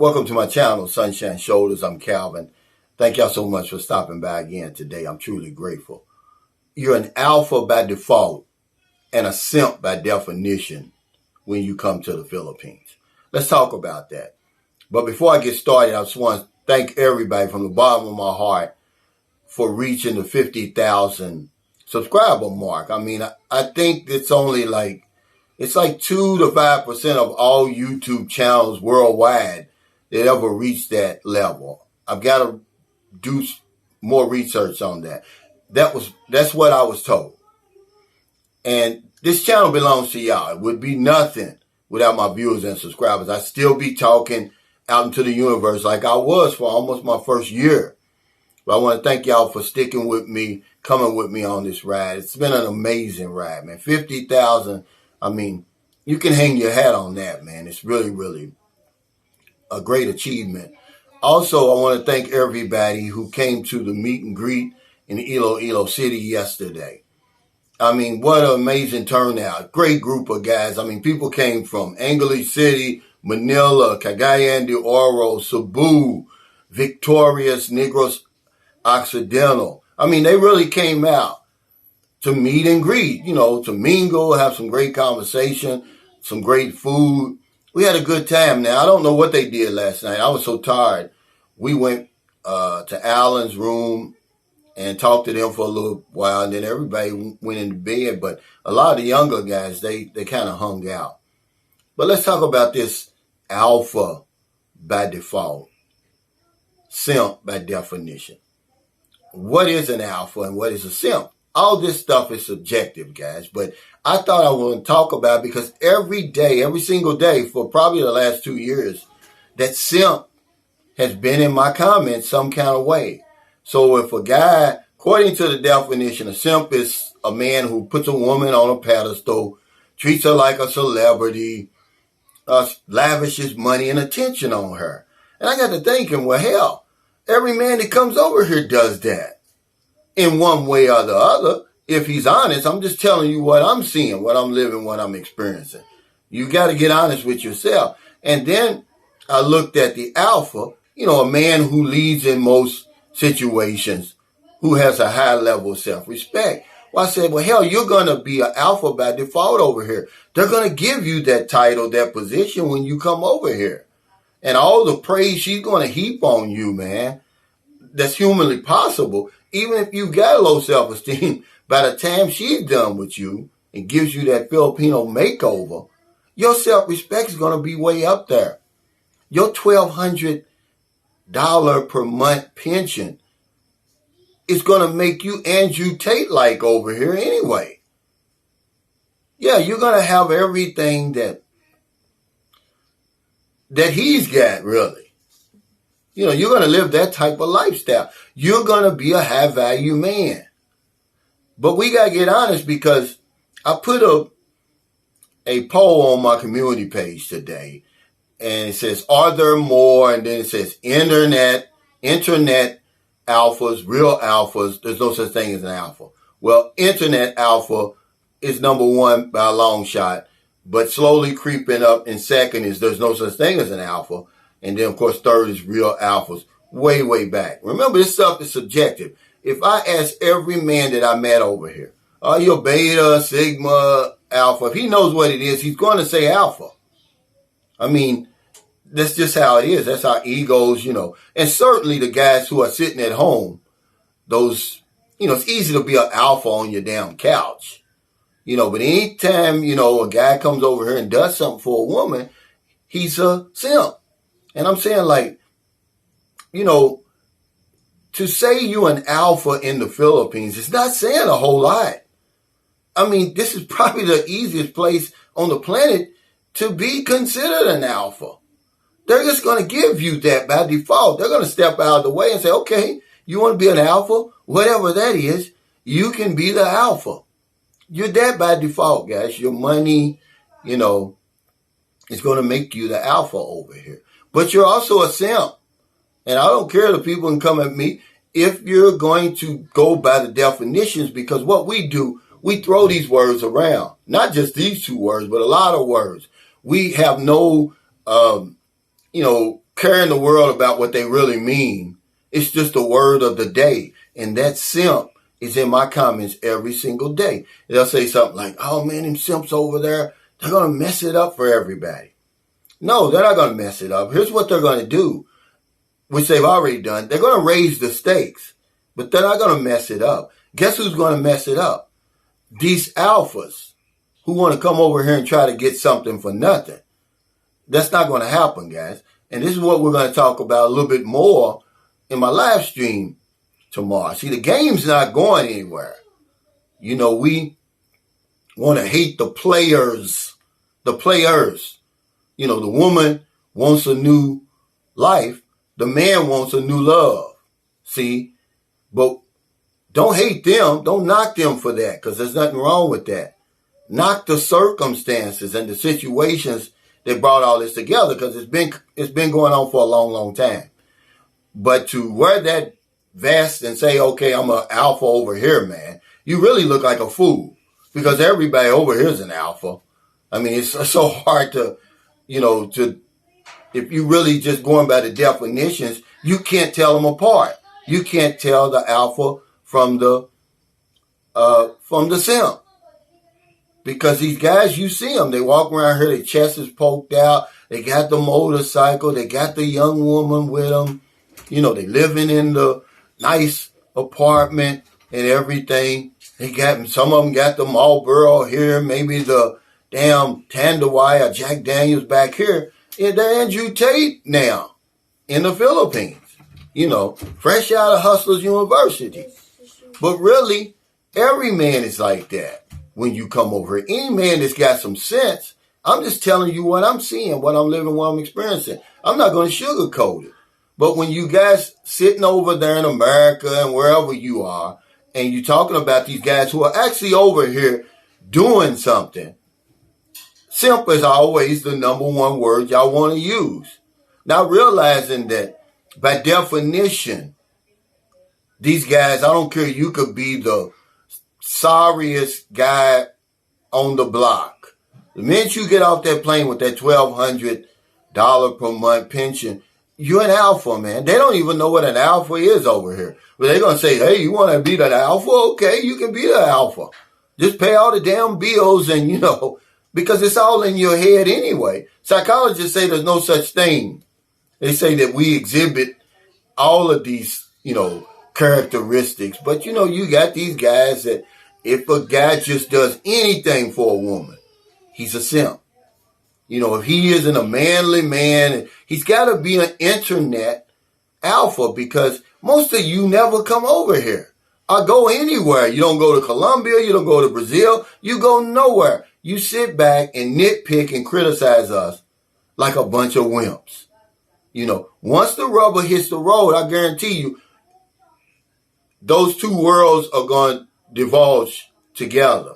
Welcome to my channel, Sunshine Shoulders. I'm Calvin. Thank y'all so much for stopping by again today. I'm truly grateful. You're an alpha by default and a simp by definition when you come to the Philippines. Let's talk about that. But before I get started, I just want to thank everybody from the bottom of my heart for reaching the 50,000 subscriber mark. I mean, I think it's only like 2 to 5% of all YouTube channels worldwide that ever reach that level. I've got to do more research on that. That's what I was told. And this channel belongs to y'all. It would be nothing without my viewers and subscribers. I'd still be talking out into the universe like I was for almost my first year. But I want to thank y'all for sticking with me, coming with me on this ride. It's been an amazing ride, man. 50,000, I mean, you can hang your hat on that, man. It's really, really a great achievement. Also, I want to thank everybody who came to the meet and greet in Iloilo City yesterday. I mean, what an amazing turnout. Great group of guys. I mean, people came from Angeles City, Manila, Cagayan de Oro, Cebu, Victorious, Negros Occidental. I mean, they really came out to meet and greet, to mingle, have some great conversation, some great food. We had a good time. Now, I don't know what they did last night. I was so tired. We went to Alan's room and talked to them for a little while, and then everybody went into bed. But a lot of the younger guys, they kind of hung out. But let's talk about this alpha by default, simp by definition. What is an alpha and what is a simp? All this stuff is subjective, guys, but I thought I would talk about it because every day, every single day for probably the last 2 years, that simp has been in my comments some kind of way. So if a guy, according to the definition, a simp is a man who puts a woman on a pedestal, treats her like a celebrity, lavishes money and attention on her. And I got to thinking, well, hell, every man that comes over here does that in one way or the other. If he's honest, I'm just telling you what I'm seeing, what I'm living, what I'm experiencing. You got to get honest with yourself. And then I looked at the alpha, a man who leads in most situations, who has a high level of self-respect. Well, I said, well, hell, you're going to be an alpha by default over here. They're going to give you that title, that position when you come over here. And all the praise she's going to heap on you, man, that's humanly possible. Even if you got low self-esteem, by the time she's done with you and gives you that Filipino makeover, your self-respect is going to be way up there. Your $1,200 per month pension is going to make you Andrew Tate-like over here anyway. Yeah, you're going to have everything that he's got, really. You're going to live that type of lifestyle. You're going to be a high-value man. But we got to get honest because I put a poll on my community page today. And it says, are there more? And then it says, internet alphas, real alphas. There's no such thing as an alpha. Well, internet alpha is number one by a long shot. But slowly creeping up in second is there's no such thing as an alpha. And then, of course, third is real alphas. Way, way back. Remember, this stuff is subjective. If I ask every man that I met over here, are you beta, sigma, alpha? If he knows what it is, he's going to say alpha. I mean, that's just how it is. That's our egos, And certainly the guys who are sitting at home, those, it's easy to be an alpha on your damn couch. But anytime, a guy comes over here and does something for a woman, he's a simp. And I'm saying, to say you an alpha in the Philippines is not saying a whole lot. I mean, this is probably the easiest place on the planet to be considered an alpha. They're just going to give you that by default. They're going to step out of the way and say, okay, you want to be an alpha? Whatever that is, you can be the alpha. You're that by default, guys. Your money, is going to make you the alpha over here. But you're also a simp. And I don't care if people can come at me if you're going to go by the definitions, because what we do, we throw these words around. Not just these two words, but a lot of words. We have no, caring the world about what they really mean. It's just a word of the day. And that simp is in my comments every single day. They'll say something like, oh man, them simps over there, they're going to mess it up for everybody. No, they're not going to mess it up. Here's what they're going to do, which they've already done. They're going to raise the stakes, but they're not going to mess it up. Guess who's going to mess it up? These alphas who want to come over here and try to get something for nothing. That's not going to happen, guys. And this is what we're going to talk about a little bit more in my live stream tomorrow. See, the game's not going anywhere. You know, we want to hate the players. The players. You know, the woman wants a new life. The man wants a new love. See? But don't hate them. Don't knock them for that, because there's nothing wrong with that. Knock the circumstances and the situations that brought all this together, because it's been going on for a long, long time. But to wear that vest and say, okay, I'm an alpha over here, man, you really look like a fool, because everybody over here is an alpha. I mean, it's so hard to, you know, if you really just going by the definitions, you can't tell them apart. You can't tell the alpha from the simp. Because these guys, you see them, they walk around here, their chest is poked out, they got the motorcycle, they got the young woman with them, you know, they living in the nice apartment and everything. Some of them got the Marlboro here, maybe the damn Tanduay, Jack Daniels back here. And they're Andrew Tate now in the Philippines, you know, fresh out of Hustlers University. But really, every man is like that. When you come over here, any man that's got some sense, I'm just telling you what I'm seeing, what I'm living, what I'm experiencing. I'm not going to sugarcoat it. But when you guys sitting over there in America and wherever you are, and you're talking about these guys who are actually over here doing something, simp is always the number one word y'all want to use. Now realizing that by definition, these guys, I don't care, you could be the sorriest guy on the block. The minute you get off that plane with that $1,200 per month pension, you're an alpha, man. They don't even know what an alpha is over here. But they're going to say, hey, you want to be the alpha? Okay, you can be the alpha. Just pay all the damn bills and, you know, because it's all in your head anyway. Psychologists say there's no such thing. They say that we exhibit all of these, you know, characteristics. But, you know, you got these guys that if a guy just does anything for a woman, he's a simp. You know, if he isn't a manly man, he's got to be an internet alpha, because most of you never come over here or go anywhere. You don't go to Colombia. You don't go to Brazil. You go nowhere. You sit back and nitpick and criticize us like a bunch of wimps. You know, once the rubber hits the road, I guarantee you, those two worlds are going to divulge together.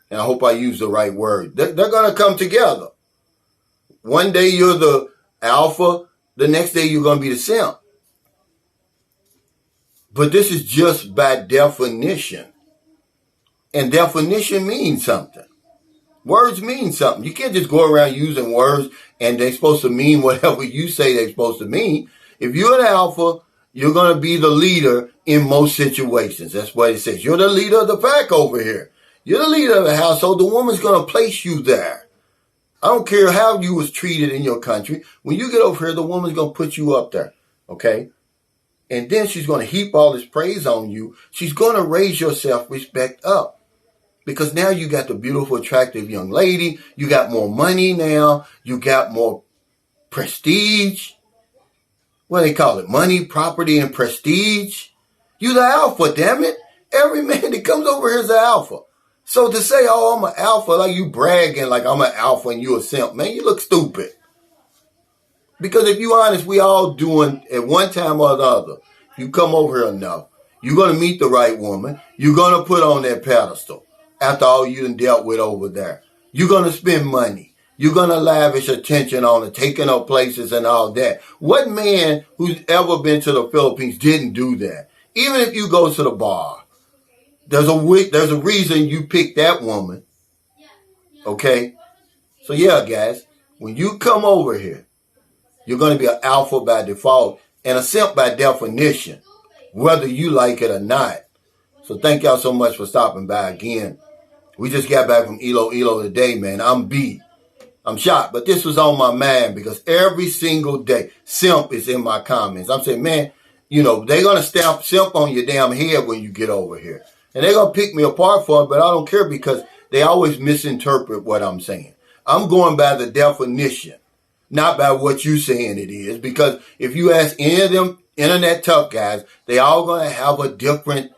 And I hope I use the right word. They're going to come together. One day you're the alpha. The next day you're going to be the simp. But this is just by definition. And definition means something. Words mean something. You can't just go around using words and they're supposed to mean whatever you say they're supposed to mean. If you're an alpha, you're going to be the leader in most situations. That's what it says. You're the leader of the pack over here. You're the leader of the household. The woman's going to place you there. I don't care how you was treated in your country. When you get over here, the woman's going to put you up there. Okay? And then she's going to heap all this praise on you. She's going to raise your self-respect up. Because now you got the beautiful, attractive young lady. You got more money now. You got more prestige. What do they call it? Money, property, and prestige. You the alpha, damn it. Every man that comes over here is an alpha. So to say, oh, I'm an alpha, like you bragging like I'm an alpha and you a simp, man, you look stupid. Because if you honest, we all doing at one time or the other. You come over here enough, you're going to meet the right woman. You're going to put on that pedestal after all you done dealt with over there. You're going to spend money. You're going to lavish attention on it, taking up places and all that. What man who's ever been to the Philippines didn't do that? Even if you go to the bar, there's a reason you picked that woman. Okay? So yeah, guys, when you come over here, You're going to be an alpha by default and a simp by definition, whether you like it or not. So thank y'all so much for stopping by again. We just got back from Elo today, man. I'm beat. I'm shocked. But this was on my mind because every single day, simp is in my comments. I'm saying, man, you know, they're going to stamp simp on your damn head when you get over here. And they're going to pick me apart for it, but I don't care because they always misinterpret what I'm saying. I'm going by the definition, not by what you saying it is. Because if you ask any of them internet tough guys, they all going to have a different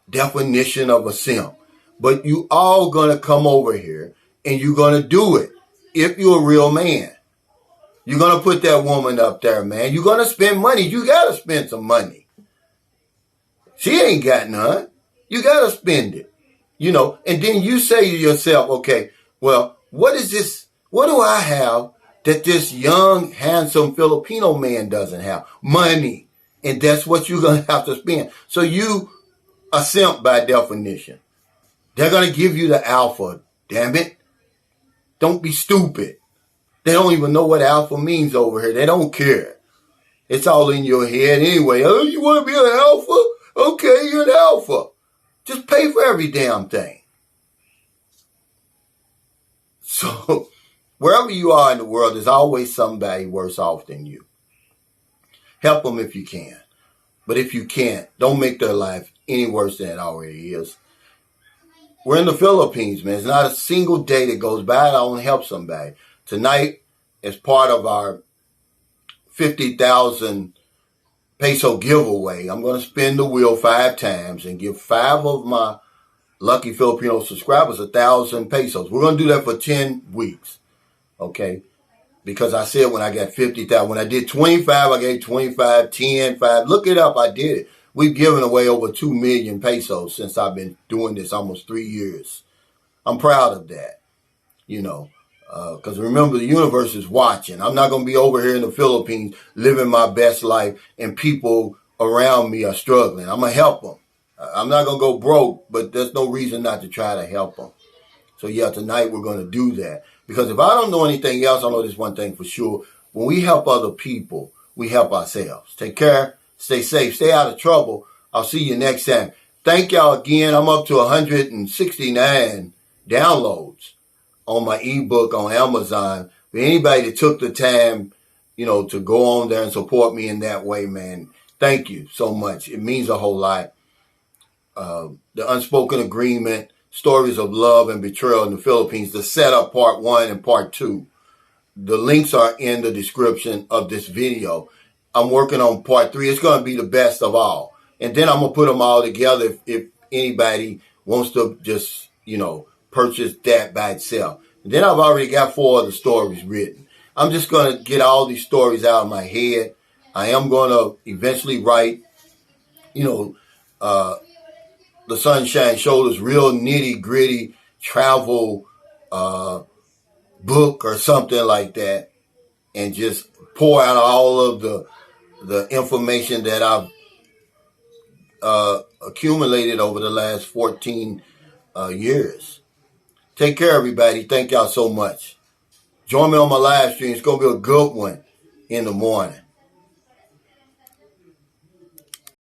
definition of a simp. But you all going to come over here and you're going to do it if you're a real man. You're going to put that woman up there, man. You're going to spend money. You got to spend some money. She ain't got none. You got to spend it. You know, and then you say to yourself, okay, well, what is this? What do I have that this young, handsome Filipino man doesn't have? Money. And that's what you're going to have to spend. So you a simp by definition. They're going to give you the alpha. Damn it. Don't be stupid. They don't even know what alpha means over here. They don't care. It's all in your head anyway. Oh, you want to be an alpha? Okay, you're an alpha. Just pay for every damn thing. So, wherever you are in the world, there's always somebody worse off than you. Help them if you can. But if you can't, don't make their life any worse than it already is. We're in the Philippines, man. It's not a single day that goes by that I don't help somebody. Tonight, as part of our 50,000 peso giveaway, I'm going to spin the wheel 5 times and give 5 of my lucky Filipino subscribers 1,000 pesos. We're going to do that for 10 weeks, okay? Because I said when I got 50,000, when I did 25, I gave 25, 10, 5. Look it up, I did it. We've given away over 2 million pesos since I've been doing this almost 3 years. I'm proud of that, you know, because remember, the universe is watching. I'm not going to be over here in the Philippines living my best life and people around me are struggling. I'm going to help them. I'm not going to go broke, but there's no reason not to try to help them. So, yeah, tonight we're going to do that. Because if I don't know anything else, I know this one thing for sure. When we help other people, we help ourselves. Take care. Stay safe. Stay out of trouble. I'll see you next time. Thank y'all again. I'm up to 169 downloads on my ebook on Amazon. For anybody that took the time, you know, to go on there and support me in that way, man, thank you so much. It means a whole lot. The Unspoken Agreement, Stories of Love and Betrayal in the Philippines, the setup part 1 and part 2. The links are in the description of this video. I'm working on part 3. It's going to be the best of all. And then I'm going to put them all together if anybody wants to just, you know, purchase that by itself. And then I've already got 4 other stories written. I'm just going to get all these stories out of my head. I am going to eventually write, you know, the Sunshine Shoulders real nitty-gritty travel book or something like that. And just pour out all of the information that I've accumulated over the last 14 years. Take care, everybody. Thank y'all so much. Join me on my live stream. It's going to be a good one in the morning.